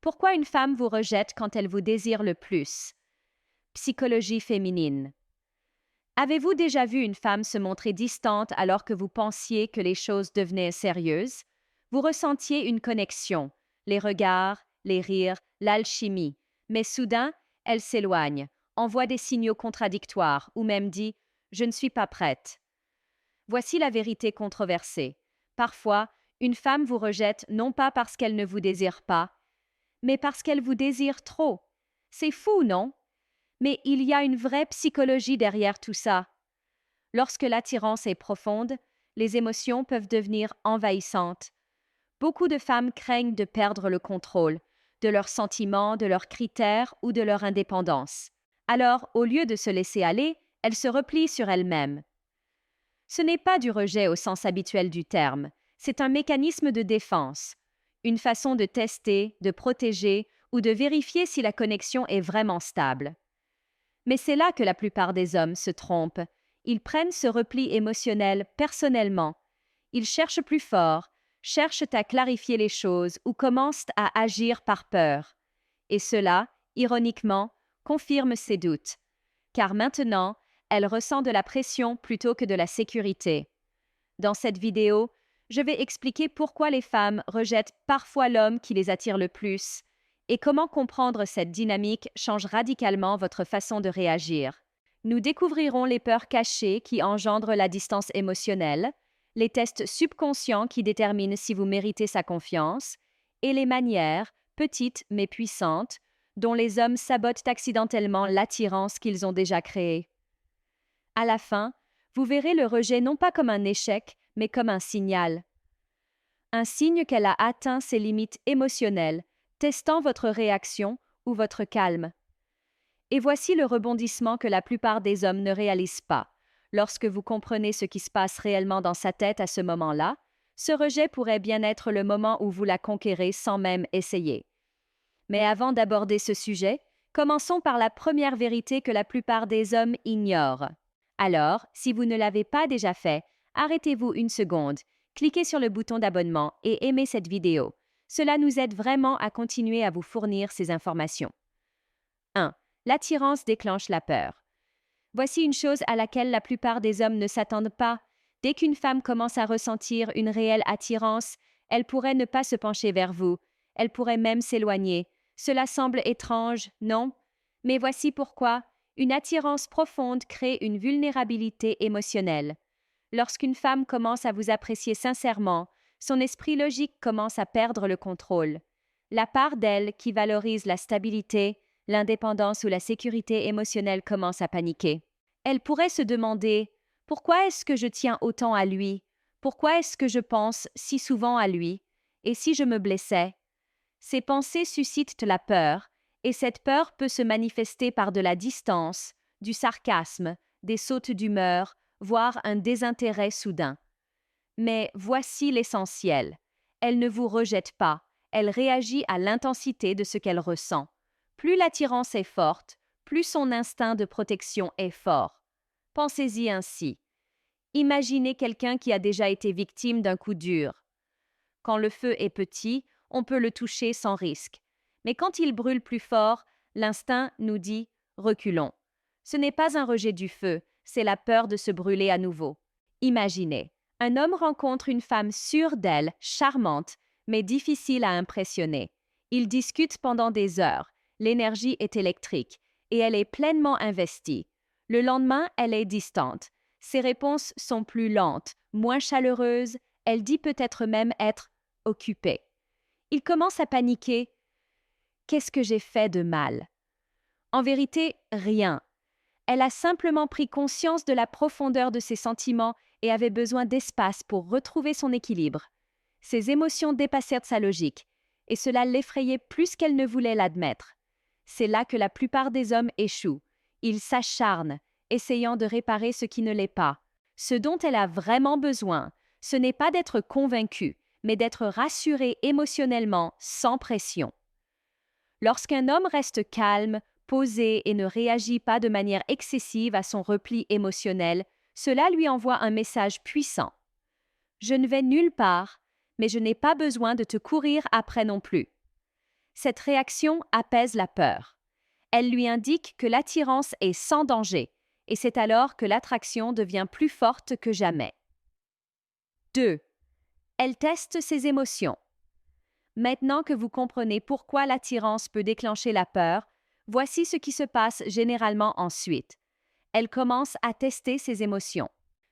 Pourquoi une femme vous rejette quand elle vous désire le plus? Psychologie féminine. Avez-vous déjà vu une femme se montrer distante alors que vous pensiez que les choses devenaient sérieuses? Vous ressentiez une connexion, les regards, les rires, l'alchimie, mais soudain, elle s'éloigne, envoie des signaux contradictoires ou même dit « Je ne suis pas prête ». Voici la vérité controversée. Parfois, une femme vous rejette non pas parce qu'elle ne vous désire pas, mais parce qu'elle vous désire trop. C'est fou, non? Mais il y a une vraie psychologie derrière tout ça. Lorsque l'attirance est profonde, les émotions peuvent devenir envahissantes. Beaucoup de femmes craignent de perdre le contrôle, de leurs sentiments, de leurs critères ou de leur indépendance. Alors, au lieu de se laisser aller, elles se replient sur elles-mêmes. Ce n'est pas du rejet au sens habituel du terme, c'est un mécanisme de défense, une façon de tester, de protéger ou de vérifier si la connexion est vraiment stable. Mais c'est là que la plupart des hommes se trompent. Ils prennent ce repli émotionnel personnellement. Ils cherchent plus fort, cherchent à clarifier les choses ou commencent à agir par peur. Et cela, ironiquement, confirme ses doutes. Car maintenant, elle ressent de la pression plutôt que de la sécurité. Dans cette vidéo, je vais expliquer pourquoi les femmes rejettent parfois l'homme qui les attire le plus et comment comprendre cette dynamique change radicalement votre façon de réagir. Nous découvrirons les peurs cachées qui engendrent la distance émotionnelle, les tests subconscients qui déterminent si vous méritez sa confiance, et les manières, petites mais puissantes, dont les hommes sabotent accidentellement l'attirance qu'ils ont déjà créée. À la fin, vous verrez le rejet non pas comme un échec, mais comme un signal. Un signe qu'elle a atteint ses limites émotionnelles, testant votre réaction ou votre calme. Et voici le rebondissement que la plupart des hommes ne réalisent pas. Lorsque vous comprenez ce qui se passe réellement dans sa tête à ce moment-là, ce rejet pourrait bien être le moment où vous la conquérez sans même essayer. Mais avant d'aborder ce sujet, commençons par la première vérité que la plupart des hommes ignorent. Alors, si vous ne l'avez pas déjà fait, arrêtez-vous une seconde, cliquez sur le bouton d'abonnement et aimez cette vidéo. Cela nous aide vraiment à continuer à vous fournir ces informations. 1. L'attirance déclenche la peur. Voici une chose à laquelle la plupart des hommes ne s'attendent pas. Dès qu'une femme commence à ressentir une réelle attirance, elle pourrait ne pas se pencher vers vous, elle pourrait même s'éloigner. Cela semble étrange, non? Mais voici pourquoi. Une attirance profonde crée une vulnérabilité émotionnelle. Lorsqu'une femme commence à vous apprécier sincèrement, son esprit logique commence à perdre le contrôle. La part d'elle qui valorise la stabilité, l'indépendance ou la sécurité émotionnelle commence à paniquer. Elle pourrait se demander « Pourquoi est-ce que je tiens autant à lui? Pourquoi est-ce que je pense si souvent à lui? Et si je me blessais ?» Ces pensées suscitent la peur, et cette peur peut se manifester par de la distance, du sarcasme, des sautes d'humeur, voire un désintérêt soudain. Mais voici l'essentiel. Elle ne vous rejette pas, elle réagit à l'intensité de ce qu'elle ressent. Plus l'attirance est forte, plus son instinct de protection est fort. Pensez-y ainsi. Imaginez quelqu'un qui a déjà été victime d'un coup dur. Quand le feu est petit, on peut le toucher sans risque. Mais quand il brûle plus fort, l'instinct nous dit « reculons ». Ce n'est pas un rejet du feu, c'est la peur de se brûler à nouveau. Imaginez, un homme rencontre une femme sûre d'elle, charmante, mais difficile à impressionner. Ils discutent pendant des heures, l'énergie est électrique, et elle est pleinement investie. Le lendemain, elle est distante. Ses réponses sont plus lentes, moins chaleureuses, elle dit peut-être même être occupée. Il commence à paniquer. Qu'est-ce que j'ai fait de mal? En vérité, rien. Elle a simplement pris conscience de la profondeur de ses sentiments et avait besoin d'espace pour retrouver son équilibre. Ses émotions dépassèrent sa logique, et cela l'effrayait plus qu'elle ne voulait l'admettre. C'est là que la plupart des hommes échouent. Ils s'acharnent, essayant de réparer ce qui ne l'est pas. Ce dont elle a vraiment besoin, ce n'est pas d'être convaincue, mais d'être rassurée émotionnellement, sans pression. Lorsqu'un homme reste calme, posé et ne réagit pas de manière excessive à son repli émotionnel, cela lui envoie un message puissant. Je ne vais nulle part, mais je n'ai pas besoin de te courir après non plus. Cette réaction apaise la peur. Elle lui indique que l'attirance est sans danger, et c'est alors que l'attraction devient plus forte que jamais. 2. Elle teste ses émotions. Maintenant que vous comprenez pourquoi l'attirance peut déclencher la peur, voici ce qui se passe généralement ensuite. Elle commence à tester ses émotions.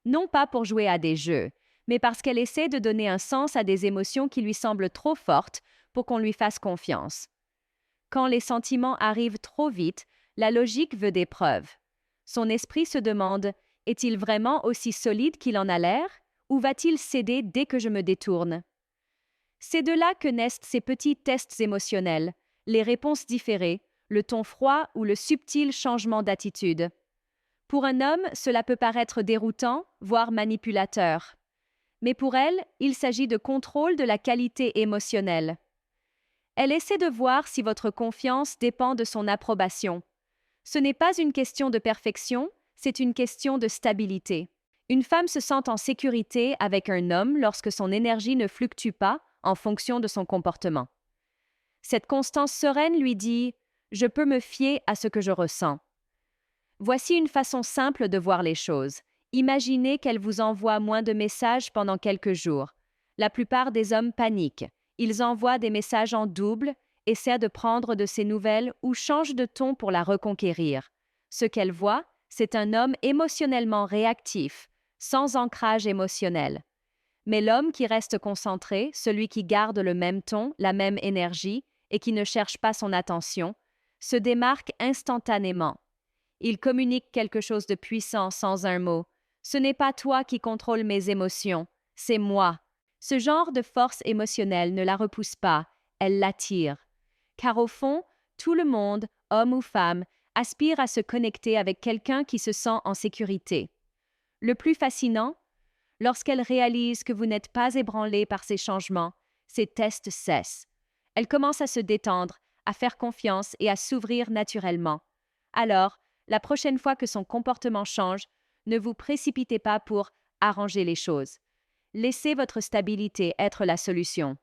Non pas pour jouer à des jeux, mais parce qu'elle essaie de donner un sens à des émotions qui lui semblent trop fortes pour qu'on lui fasse confiance. Quand les sentiments arrivent trop vite, la logique veut des preuves. Son esprit se demande, est-il vraiment aussi solide qu'il en a l'air, ou va-t-il céder dès que je me détourne? C'est de là que naissent ces petits tests émotionnels, les réponses différées, le ton froid ou le subtil changement d'attitude. Pour un homme, cela peut paraître déroutant, voire manipulateur. Mais pour elle, il s'agit de contrôle de la qualité émotionnelle. Elle essaie de voir si votre confiance dépend de son approbation. Ce n'est pas une question de perfection, c'est une question de stabilité. Une femme se sent en sécurité avec un homme lorsque son énergie ne fluctue pas en fonction de son comportement. Cette constance sereine lui dit « Je peux me fier à ce que je ressens ». Voici une façon simple de voir les choses. Imaginez qu'elle vous envoie moins de messages pendant quelques jours. La plupart des hommes paniquent. Ils envoient des messages en double, essaient de prendre de ses nouvelles ou changent de ton pour la reconquérir. Ce qu'elle voit, c'est un homme émotionnellement réactif, sans ancrage émotionnel. Mais l'homme qui reste concentré, celui qui garde le même ton, la même énergie et qui ne cherche pas son attention, se démarque instantanément. Il communique quelque chose de puissant sans un mot. Ce n'est pas toi qui contrôle mes émotions, c'est moi. Ce genre de force émotionnelle ne la repousse pas, elle l'attire. Car au fond, tout le monde, homme ou femme, aspire à se connecter avec quelqu'un qui se sent en sécurité. Le plus fascinant, lorsqu'elle réalise que vous n'êtes pas ébranlé par ces changements, ces tests cessent. Elle commence à se détendre, à faire confiance et à s'ouvrir naturellement. Alors, la prochaine fois que son comportement change, ne vous précipitez pas pour arranger les choses. Laissez votre stabilité être la solution.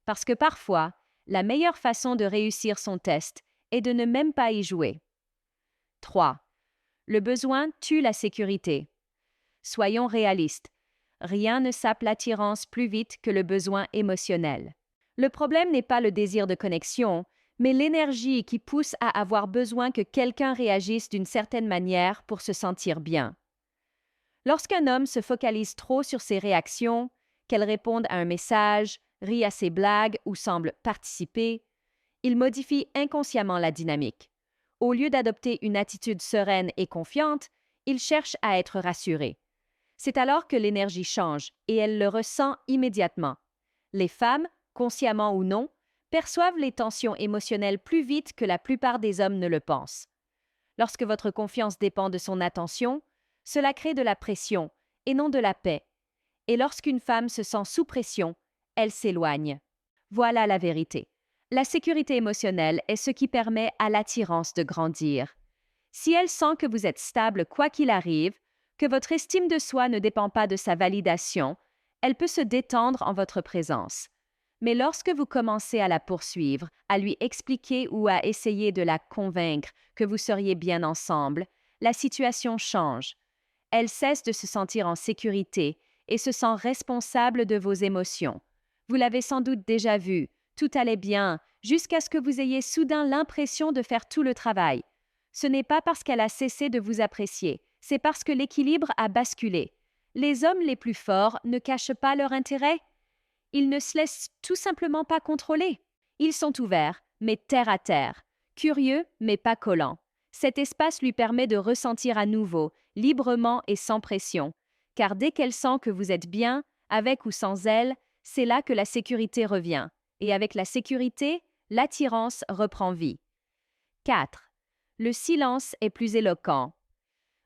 Parce que parfois, la meilleure façon de réussir son test est de ne même pas y jouer. 3. Le besoin tue la sécurité. Soyons réalistes. Rien ne sape l'attirance plus vite que le besoin émotionnel. Le problème n'est pas le désir de connexion, mais l'énergie qui pousse à avoir besoin que quelqu'un réagisse d'une certaine manière pour se sentir bien. Lorsqu'un homme se focalise trop sur ses réactions, qu'elle réponde à un message, rit à ses blagues ou semble participer, il modifie inconsciemment la dynamique. Au lieu d'adopter une attitude sereine et confiante, il cherche à être rassuré. C'est alors que l'énergie change et elle le ressent immédiatement. Les femmes, consciemment ou non, perçoivent les tensions émotionnelles plus vite que la plupart des hommes ne le pensent. Lorsque votre confiance dépend de son attention, cela crée de la pression et non de la paix. Et lorsqu'une femme se sent sous pression, elle s'éloigne. Voilà la vérité. La sécurité émotionnelle est ce qui permet à l'attirance de grandir. Si elle sent que vous êtes stable quoi qu'il arrive, que votre estime de soi ne dépend pas de sa validation, elle peut se détendre en votre présence. Mais lorsque vous commencez à la poursuivre, à lui expliquer ou à essayer de la convaincre que vous seriez bien ensemble, la situation change. Elle cesse de se sentir en sécurité et se sent responsable de vos émotions. Vous l'avez sans doute déjà vu, tout allait bien, jusqu'à ce que vous ayez soudain l'impression de faire tout le travail. Ce n'est pas parce qu'elle a cessé de vous apprécier, c'est parce que l'équilibre a basculé. Les hommes les plus forts ne cachent pas leur intérêt. Ils ne se laissent tout simplement pas contrôler. Ils sont ouverts, mais terre à terre, curieux, mais pas collants. Cet espace lui permet de ressentir à nouveau, librement et sans pression, car dès qu'elle sent que vous êtes bien, avec ou sans elle, c'est là que la sécurité revient. Et avec la sécurité, l'attirance reprend vie. 4. Le silence est plus éloquent.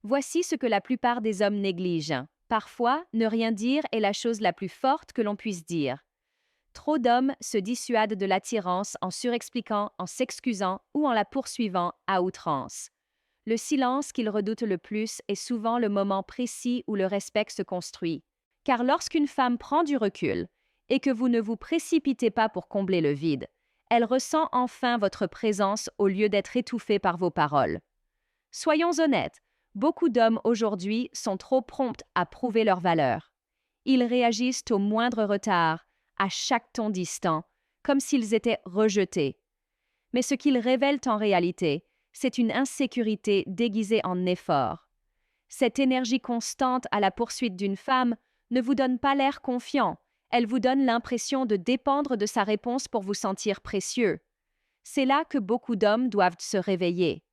Voici ce que la plupart des hommes négligent. Parfois, ne rien dire est la chose la plus forte que l'on puisse dire. Trop d'hommes se dissuadent de l'attirance en surexpliquant, en s'excusant ou en la poursuivant à outrance. Le silence qu'ils redoutent le plus est souvent le moment précis où le respect se construit. Car lorsqu'une femme prend du recul et que vous ne vous précipitez pas pour combler le vide, Elle ressent enfin votre présence au lieu d'être étouffée par vos paroles. Soyons honnêtes, beaucoup d'hommes aujourd'hui sont trop prompts à prouver leur valeur. Ils réagissent au moindre retard, à chaque ton distant, comme s'ils étaient rejetés. Mais ce qu'ils révèlent en réalité, c'est une insécurité déguisée en effort. Cette énergie constante à la poursuite d'une femme ne vous donne pas l'air confiant, elle vous donne l'impression de dépendre de sa réponse pour vous sentir précieux. C'est là que beaucoup d'hommes doivent se réveiller.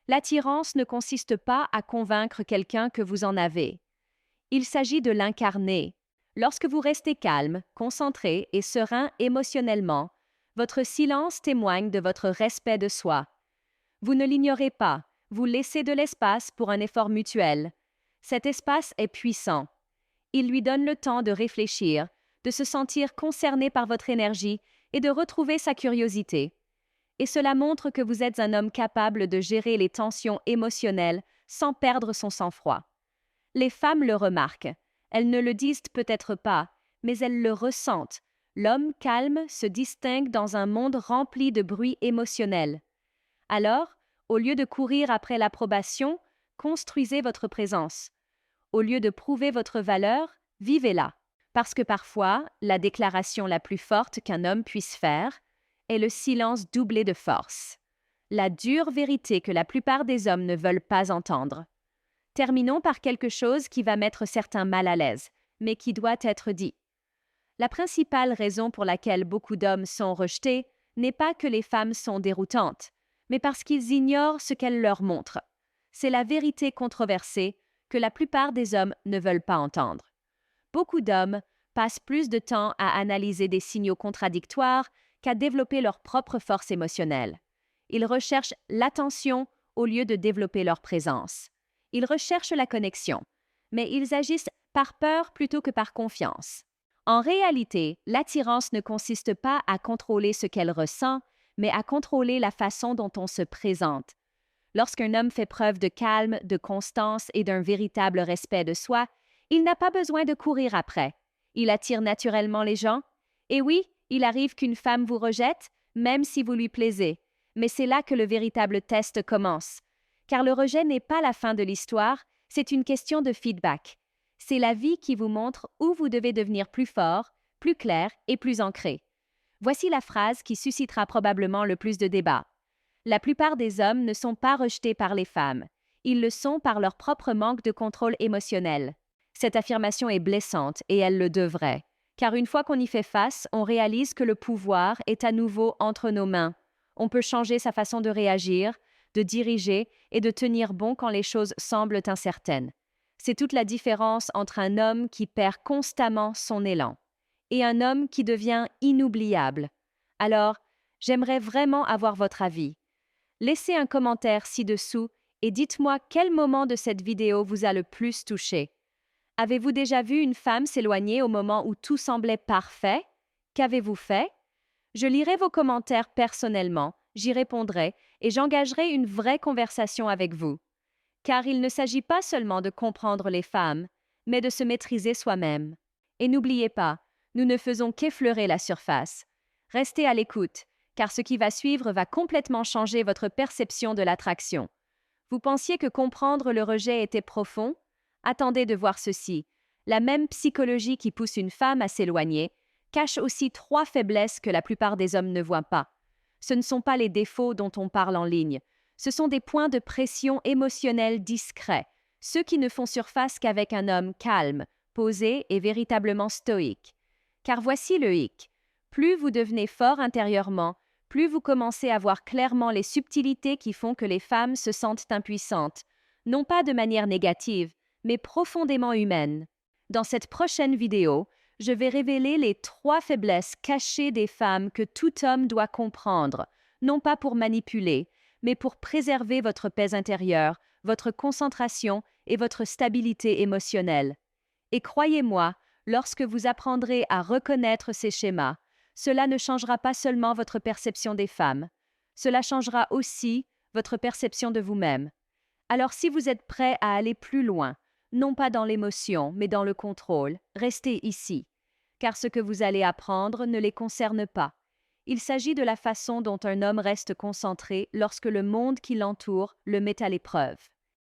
L'attirance ne consiste pas à convaincre quelqu'un que vous en avez. Il s'agit de l'incarner. Lorsque vous restez calme, concentré et serein émotionnellement, votre silence témoigne de votre respect de soi. Vous ne l'ignorez pas, vous laissez de l'espace pour un effort mutuel. Cet espace est puissant. Il lui donne le temps de réfléchir, de se sentir concerné par votre énergie et de retrouver sa curiosité. Et cela montre que vous êtes un homme capable de gérer les tensions émotionnelles sans perdre son sang-froid. Les femmes le remarquent. Elles ne le disent peut-être pas, mais elles le ressentent. L'homme calme se distingue dans un monde rempli de bruit émotionnel. Alors, au lieu de courir après l'approbation, construisez votre présence. Au lieu de prouver votre valeur, vivez-la. Parce que parfois, la déclaration la plus forte qu'un homme puisse faire est le silence doublé de force. La dure vérité que la plupart des hommes ne veulent pas entendre. Terminons par quelque chose qui va mettre certains mal à l'aise, mais qui doit être dit. La principale raison pour laquelle beaucoup d'hommes sont rejetés n'est pas que les femmes sont déroutantes, mais parce qu'ils ignorent ce qu'elles leur montrent. C'est la vérité controversée que la plupart des hommes ne veulent pas entendre. Beaucoup d'hommes passent plus de temps à analyser des signaux contradictoires qu'à développer leur propre force émotionnelle. Ils recherchent l'attention au lieu de développer leur présence. Ils recherchent la connexion, mais ils agissent par peur plutôt que par confiance. En réalité, l'attirance ne consiste pas à contrôler ce qu'elle ressent, mais à contrôler la façon dont on se présente. Lorsqu'un homme fait preuve de calme, de constance et d'un véritable respect de soi, il n'a pas besoin de courir après. Il attire naturellement les gens. Et oui, il arrive qu'une femme vous rejette, même si vous lui plaisez. Mais c'est là que le véritable test commence. Car le rejet n'est pas la fin de l'histoire, c'est une question de feedback. C'est la vie qui vous montre où vous devez devenir plus fort, plus clair et plus ancré. Voici la phrase qui suscitera probablement le plus de débats. La plupart des hommes ne sont pas rejetés par les femmes. Ils le sont par leur propre manque de contrôle émotionnel. Cette affirmation est blessante et elle le devrait. Car une fois qu'on y fait face, on réalise que le pouvoir est à nouveau entre nos mains. On peut changer sa façon de réagir, de diriger et de tenir bon quand les choses semblent incertaines. C'est toute la différence entre un homme qui perd constamment son élan et un homme qui devient inoubliable. Alors, j'aimerais vraiment avoir votre avis. Laissez un commentaire ci-dessous et dites-moi quel moment de cette vidéo vous a le plus touché. Avez-vous déjà vu une femme s'éloigner au moment où tout semblait parfait? Qu'avez-vous fait? Je lirai vos commentaires personnellement, j'y répondrai et j'engagerai une vraie conversation avec vous. Car il ne s'agit pas seulement de comprendre les femmes, mais de se maîtriser soi-même. Et n'oubliez pas, nous ne faisons qu'effleurer la surface. Restez à l'écoute, car ce qui va suivre va complètement changer votre perception de l'attraction. Vous pensiez que comprendre le rejet était profond? Attendez de voir ceci. La même psychologie qui pousse une femme à s'éloigner cache aussi 3 faiblesses que la plupart des hommes ne voient pas. Ce ne sont pas les défauts dont on parle en ligne. Ce sont des points de pression émotionnelle discrets, ceux qui ne font surface qu'avec un homme calme, posé et véritablement stoïque. Car voici le hic. Plus vous devenez fort intérieurement, plus vous commencez à voir clairement les subtilités qui font que les femmes se sentent impuissantes, non pas de manière négative, mais profondément humaine. Dans cette prochaine vidéo, je vais révéler les 3 faiblesses cachées des femmes que tout homme doit comprendre, non pas pour manipuler, mais pour préserver votre paix intérieure, votre concentration et votre stabilité émotionnelle. Et croyez-moi, lorsque vous apprendrez à reconnaître ces schémas, cela ne changera pas seulement votre perception des femmes, cela changera aussi votre perception de vous-même. Alors si vous êtes prêt à aller plus loin, non pas dans l'émotion, mais dans le contrôle, restez ici, car ce que vous allez apprendre ne les concerne pas. Il s'agit de la façon dont un homme reste concentré lorsque le monde qui l'entoure le met à l'épreuve.